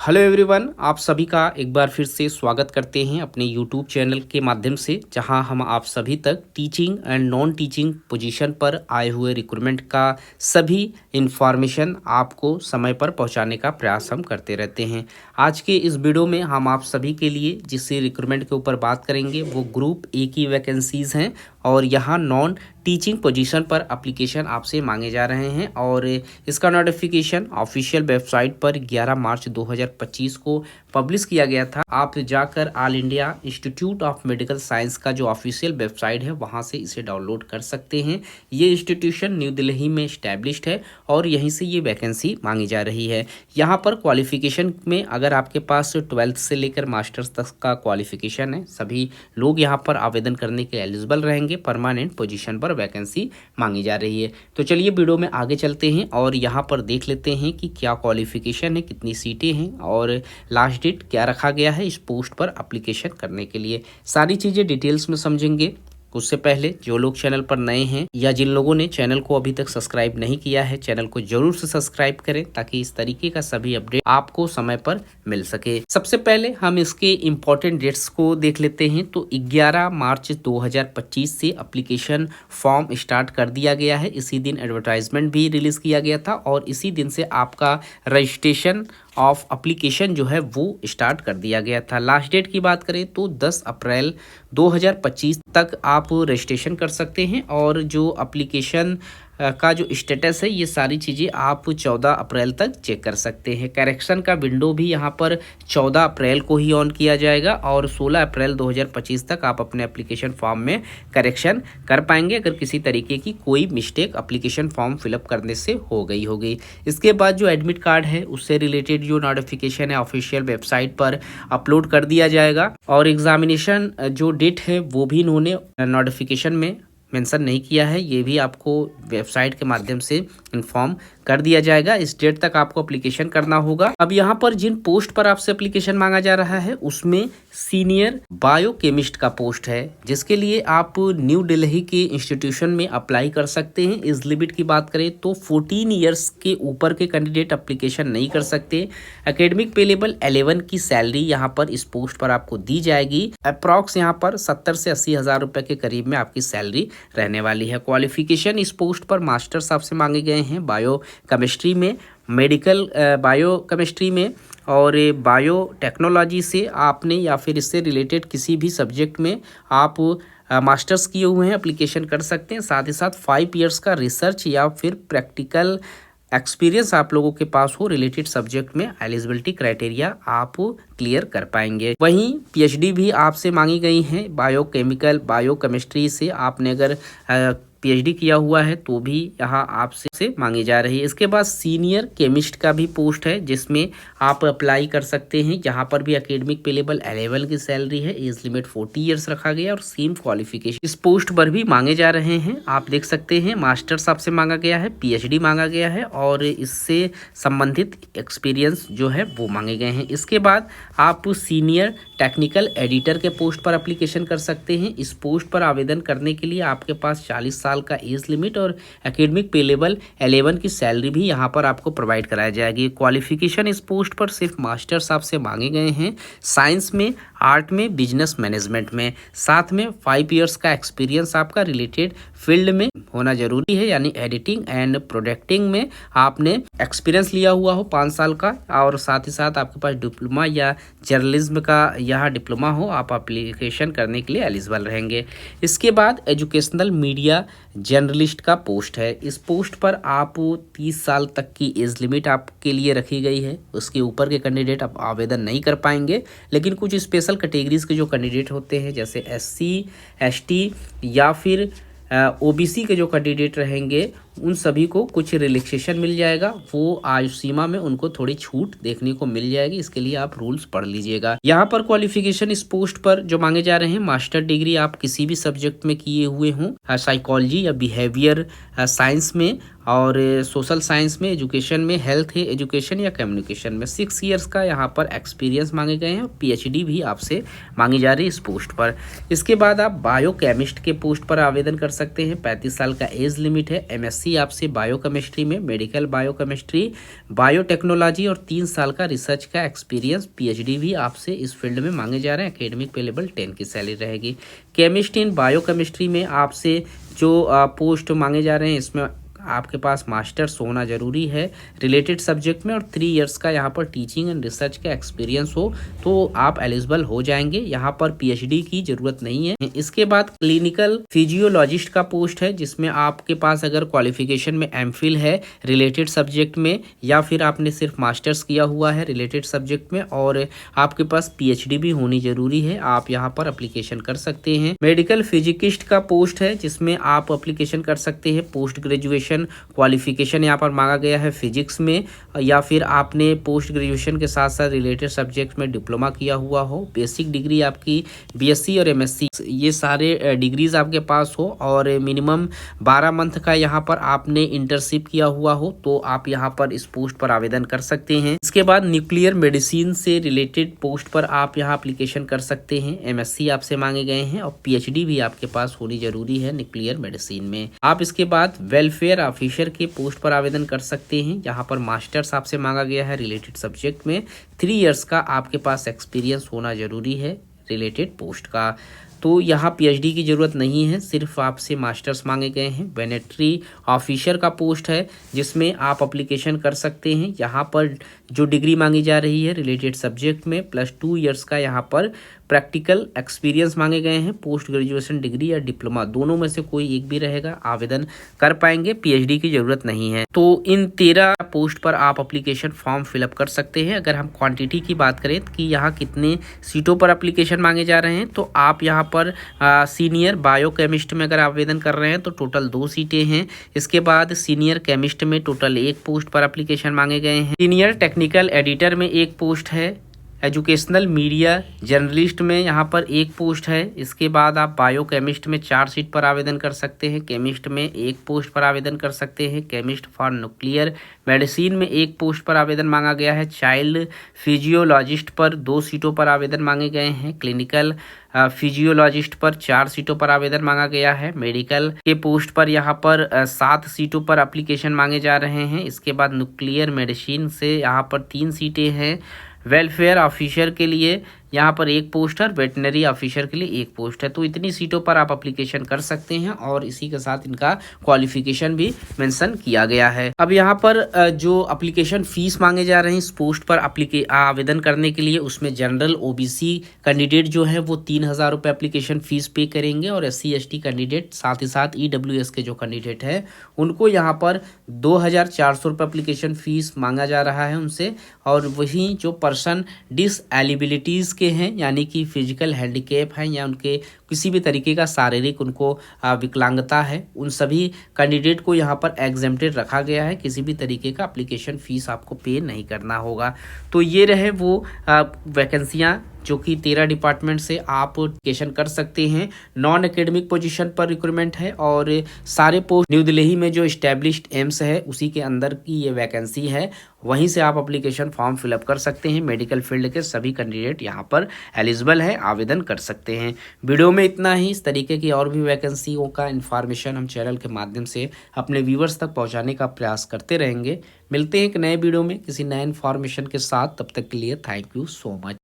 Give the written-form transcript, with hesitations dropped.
Hello everyone, आप सभी का एक बार फिर से स्वागत करते हैं अपने यूट्यूब चैनल के माध्यम से, जहां हम आप सभी तक teaching and non teaching position पर आए हुए रिक्रूटमेंट का सभी इंफॉर्मेशन आपको समय पर पहुंचाने का प्रयास हम करते रहते हैं। आज के इस वीडियो में हम आप सभी के लिए जिस रिक्रूटमेंट के ऊपर बात करेंगे वो ग्रुप ए की वैकेंसीज़ हैं और यहाँ नॉन टीचिंग पोजीशन पर एप्लीकेशन आपसे मांगे जा रहे हैं और इसका नोटिफिकेशन ऑफिशियल वेबसाइट पर 11 मार्च 2025 को पब्लिश किया गया था। आप जाकर all India institute of medical science का जो ऑफिशियल वेबसाइट है वहां से इसे डाउनलोड कर सकते हैं। ये इंस्टीट्यूशन न्यू दिल्ली में इस्टेब्लिश्ड है और यहीं से ये वैकेंसी मांगी जा रही है। यहाँ पर क्वालिफिकेशन में अगर आपके पास 12th से लेकर मास्टर्स तक का क्वालिफिकेशन है, सभी लोग यहाँ पर आवेदन करने के एलिजिबल रहेंगे। परमानेंट पोजीशन पर वैकेंसी मांगी जा रही है। तो चलिए वीडियो में आगे चलते हैं और यहाँ पर देख लेते हैं कि क्या क्वालिफिकेशन है, कितनी सीटें हैं और लास्ट डेट क्या रखा गया है इस पोस्ट पर एप्लीकेशन करने के लिए। सारी चीज़ें डिटेल्स में समझेंगे। उससे पहले जो लोग चैनल पर नए हैं या जिन लोगों ने चैनल को अभी तक सब्सक्राइब नहीं किया है, चैनल को जरूर से सब्सक्राइब करें ताकि इस तरीके का सभी अपडेट आपको समय पर मिल सके। सबसे पहले हम इसके इम्पोर्टेंट डेट्स को देख लेते हैं। तो 11 मार्च 2025 से एप्लीकेशन फॉर्म स्टार्ट कर दिया गया है। इसी दिन एडवर्टाइजमेंट भी रिलीज किया गया था और इसी दिन से आपका रजिस्ट्रेशन ऑफ एप्लीकेशन जो है वो स्टार्ट कर दिया गया था। लास्ट डेट की बात करें तो 10 अप्रैल 2025 तक आप रजिस्ट्रेशन कर सकते हैं और जो एप्लीकेशन का जो स्टेटस है ये सारी चीज़ें आप 14 अप्रैल तक चेक कर सकते हैं। करेक्शन का विंडो भी यहाँ पर 14 अप्रैल को ही ऑन किया जाएगा और 16 अप्रैल 2025 तक आप अपने एप्लीकेशन फॉर्म में करेक्शन कर पाएंगे अगर किसी तरीके की कोई मिस्टेक एप्लीकेशन फॉर्म फिलअप करने से हो गई। इसके बाद जो एडमिट कार्ड है उससे रिलेटेड जो नोटिफिकेशन है ऑफिशियल वेबसाइट पर अपलोड कर दिया जाएगा और एग्जामिनेशन जो डेट है वो भी इन्होंने नोटिफिकेशन में मेंशन नहीं किया है, ये भी आपको वेबसाइट के माध्यम से इन्फॉर्म कर दिया जाएगा। इस डेट तक आपको एप्लीकेशन करना होगा। अब यहाँ पर जिन पोस्ट पर आपसे एप्लीकेशन मांगा जा रहा है उसमें सीनियर बायोकेमिस्ट का पोस्ट है, जिसके लिए आप न्यू दिल्ली के इंस्टीट्यूशन में अप्लाई कर सकते हैं। इस लिमिट की बात करें तो 14 ईयर्स के ऊपर के कैंडिडेट एप्लीकेशन नहीं कर सकते। एकेडमिक पे लेवल 11 की सैलरी यहाँ पर इस पोस्ट पर आपको दी जाएगी। अप्रॉक्स यहाँ पर 70 से 80 हज़ार रुपए के करीब में आपकी सैलरी रहने वाली है। क्वालिफिकेशन इस पोस्ट पर मास्टर्स आपसे मांगे गए हैं बायो केमिस्ट्री में, मेडिकल बायो केमिस्ट्री में और बायो टेक्नोलॉजी से आपने या फिर इससे रिलेटेड किसी भी सब्जेक्ट में आप मास्टर्स किए हुए हैं एप्लीकेशन कर सकते हैं। साथ ही साथ 5 इयर्स का रिसर्च या फिर प्रैक्टिकल एक्सपीरियंस आप लोगों के पास हो रिलेटेड सब्जेक्ट में एलिजिबिलिटी क्राइटेरिया आप क्लियर कर पाएंगे। वहीं पीएचडी भी आपसे मांगी गई है। बायोकेमिकल बायोकेमिस्ट्री से आपने अगर पीएचडी किया हुआ है तो भी यहाँ आपसे मांगी जा रही है। इसके बाद सीनियर केमिस्ट का भी पोस्ट है जिसमें आप अप्लाई कर सकते हैं। यहाँ पर भी एकेडमिक पे लेवल 11 की सैलरी है। एज लिमिट 40 इयर्स रखा गया और सेम क्वालिफिकेशन इस पोस्ट पर भी मांगे जा रहे हैं। आप देख सकते हैं मास्टर्स आपसे मांगा गया है, पीएचडी मांगा गया है और इससे संबंधित एक्सपीरियंस जो है वो मांगे गए हैं। इसके बाद आप सीनियर टेक्निकल एडिटर के पोस्ट पर एप्लीकेशन कर सकते हैं। इस पोस्ट पर आवेदन करने के लिए आपके पास 40 साल का एज लिमिट और एकेडमिक पे लेवल 11 की सैलरी भी यहाँ पर आपको प्रोवाइड कराई जाएगी। क्वालिफिकेशन इस पोस्ट पर सिर्फ मास्टर्स आपसे मांगे गए हैं, साइंस में, आर्ट में, बिजनेस मैनेजमेंट में। साथ में 5 इयर्स का एक्सपीरियंस आपका रिलेटेड फील्ड में होना जरूरी है, यानी एडिटिंग एंड प्रोडक्टिंग में आपने एक्सपीरियंस लिया हुआ हो 5 साल का और साथ ही साथ आपके पास डिप्लोमा या जर्नलिज्म का यहाँ डिप्लोमा हो, आप एप्लीकेशन करने के लिए एलिजिबल रहेंगे। इसके बाद एजुकेशनल मीडिया जर्नलिस्ट का पोस्ट है। इस पोस्ट पर आप 30 साल तक की एज लिमिट आपके लिए रखी गई है। उसके ऊपर के कैंडिडेट आप आवेदन नहीं कर पाएंगे, लेकिन कुछ स्पेशल कैटेगरीज के जो कैंडिडेट होते हैं जैसे SC ST या फिर OBC के जो कैंडिडेट रहेंगे उन सभी को कुछ रिलैक्सेशन मिल जाएगा। वो आयु सीमा में उनको थोड़ी छूट देखने को मिल जाएगी। इसके लिए आप रूल्स पढ़ लीजिएगा। यहाँ पर क्वालिफिकेशन इस पोस्ट पर जो मांगे जा रहे हैं, मास्टर डिग्री आप किसी भी सब्जेक्ट में किए हुए हों, साइकोलॉजी या बिहेवियर साइंस में और सोशल साइंस में, एजुकेशन में, हेल्थ एजुकेशन या कम्युनिकेशन में 6 इयर्स का यहाँ पर एक्सपीरियंस मांगे गए हैं। पीएचडी भी आपसे मांगी जा रही है इस पोस्ट पर। इसके बाद आप बायोकेमिस्ट के पोस्ट पर आवेदन कर सकते हैं। 35 साल का एज लिमिट है। MSc एमएससी आपसे बायोकेमिस्ट्री में, मेडिकल बायोकेमिस्ट्री, बायोटेक्नोलॉजी और 3 साल का रिसर्च का एक्सपीरियंस, पीएचडी भी आपसे इस फील्ड में मांगे जा रहे हैं। एकेडमिक पे लेवल 10 की सैलरी रहेगी। केमिस्ट इन बायोकेमिस्ट्री में आपसे जो पोस्ट मांगे जा रहे हैं इसमें आपके पास मास्टर्स होना जरूरी है रिलेटेड सब्जेक्ट में और 3 इयर्स का यहाँ पर टीचिंग एंड रिसर्च का एक्सपीरियंस हो तो आप एलिजिबल हो जाएंगे। यहाँ पर पीएचडी की जरूरत नहीं है। इसके बाद क्लिनिकल फिजियोलॉजिस्ट का पोस्ट है जिसमें आपके पास अगर क्वालिफिकेशन में एमफिल है रिलेटेड सब्जेक्ट में या फिर आपने सिर्फ मास्टर्स किया हुआ है रिलेटेड सब्जेक्ट में और आपके पास पीएचडी भी होनी जरूरी है, आप यहाँ पर अप्लीकेशन कर सकते हैं। मेडिकल फिजिकिस्ट का पोस्ट है जिसमें आप अप्लीकेशन कर सकते हैं। पोस्ट ग्रेजुएशन क्वालिफिकेशन यहाँ पर मांगा गया है फिजिक्स में या फिर आपने पोस्ट ग्रेजुएशन के साथ साथ रिलेटेड सब्जेक्ट में डिप्लोमा किया हुआ हो। बेसिक डिग्री आपकी बीएससी और एमएससी ये सारे डिग्रीज आपके पास हो और मिनिमम 12 मंथ का यहाँ पर आपने इंटर्नशिप किया हुआ हो तो आप यहाँ पर इस पोस्ट पर आवेदन कर सकते हैं। इसके बाद न्यूक्लियर मेडिसिन से रिलेटेड पोस्ट पर आप यहाँ एप्लीकेशन कर सकते हैं। एमएससी आपसे मांगे गए हैं और पीएचडी भी आपके पास होनी जरूरी है न्यूक्लियर मेडिसिन में। आप इसके बाद वेलफेयर ऑफिसर के पोस्ट पर आवेदन कर सकते हैं। यहाँ पर मास्टर्स आपसे मांगा गया है रिलेटेड सब्जेक्ट में। 3 इयर्स का आपके पास एक्सपीरियंस होना जरूरी है रिलेटेड पोस्ट का। तो यहाँ पीएचडी की ज़रूरत नहीं है, सिर्फ आपसे मास्टर्स मांगे गए हैं। वेटरनरी ऑफिसर का पोस्ट है जिसमें आप अप्लीकेशन कर सकते हैं। यहाँ पर जो डिग्री मांगी जा रही है रिलेटेड सब्जेक्ट में +2 इयर्स का यहाँ पर प्रैक्टिकल एक्सपीरियंस मांगे गए हैं। पोस्ट ग्रेजुएशन डिग्री या डिप्लोमा दोनों में से कोई एक भी रहेगा, आवेदन कर पाएंगे, पीएचडी की ज़रूरत नहीं है। तो इन 13 पोस्ट पर आप अप्लीकेशन फॉर्म फिलअप कर सकते हैं। अगर हम क्वांटिटी की बात करें कि यहाँ कितने सीटों पर अप्लीकेशन मांगे जा रहे हैं तो आप यहाँ पर सीनियर बायोकेमिस्ट में अगर आवेदन कर रहे हैं तो टोटल 2 सीटें हैं। इसके बाद सीनियर केमिस्ट में टोटल 1 पोस्ट पर एप्लीकेशन मांगे गए हैं। सीनियर टेक्निकल एडिटर में 1 पोस्ट है। एजुकेशनल मीडिया जर्नलिस्ट में यहाँ पर 1 पोस्ट है। इसके बाद आप बायोकेमिस्ट में 4 सीट पर आवेदन कर सकते हैं। केमिस्ट में 1 पोस्ट पर आवेदन कर सकते हैं। केमिस्ट फॉर न्यूक्लियर मेडिसिन में 1 पोस्ट पर आवेदन मांगा गया है। चाइल्ड फिजियोलॉजिस्ट पर 2 सीटों पर आवेदन मांगे गए हैं। क्लिनिकल फिजियोलॉजिस्ट पर 4 सीटों पर आवेदन मांगा गया है। मेडिकल के पोस्ट पर यहाँ पर 7 सीटों पर एप्लीकेशन मांगे जा रहे हैं। इसके बाद न्यूक्लियर मेडिसिन से यहाँ पर 3 सीटें हैं। वेलफेयर ऑफिसर के लिए यहाँ पर 1 पोस्ट है, वेटनरी ऑफिसर के लिए 1 पोस्ट है। तो इतनी सीटों पर आप एप्लीकेशन कर सकते हैं और इसी के साथ इनका क्वालिफिकेशन भी मेंशन किया गया है। अब यहाँ पर जो एप्लीकेशन फीस मांगे जा रहे हैं इस पोस्ट पर आवेदन करने के लिए, उसमें जनरल ओबीसी कैंडिडेट जो है वो 3,000 रुपये एप्लीकेशन फीस पे करेंगे और SC ST कैंडिडेट साथ ही साथ EWS के जो कैंडिडेट है उनको यहाँ पर 2,400 रुपये एप्लीकेशन फीस मांगा जा रहा है उनसे। और वहीं जो पर्सन डिसएबिलिटीज़ के हैं यानी कि फिजिकल हैंडीकैप हैं या उनके किसी भी तरीके का शारीरिक उनको विकलांगता है, उन सभी कैंडिडेट को यहाँ पर एग्जेम्प्टेड रखा गया है। किसी भी तरीके का एप्लीकेशन फ़ीस आपको पे नहीं करना होगा। तो ये रहे वो वैकेंसियाँ जो कि 13 डिपार्टमेंट से आप एप्लीकेशन कर सकते हैं। नॉन एकेडमिक पोजीशन पर रिक्रूटमेंट है और सारे पोस्ट न्यू दिल्ली में जो इस्टेब्लिश्ड एम्स है उसी के अंदर की ये वैकेंसी है। वहीं से आप एप्लीकेशन फॉर्म फिलअप कर सकते हैं। मेडिकल फील्ड के सभी कैंडिडेट यहाँ पर एलिजिबल है, आवेदन कर सकते हैं। वीडियो में इतना ही। इस तरीके की और भी वैकेंसियों का इन्फॉर्मेशन हम चैनल के माध्यम से अपने व्यूवर्स तक पहुँचाने का प्रयास करते रहेंगे। मिलते हैं एक नए वीडियो में किसी नए इन्फॉर्मेशन के साथ। तब तक के लिए थैंक यू सो मच।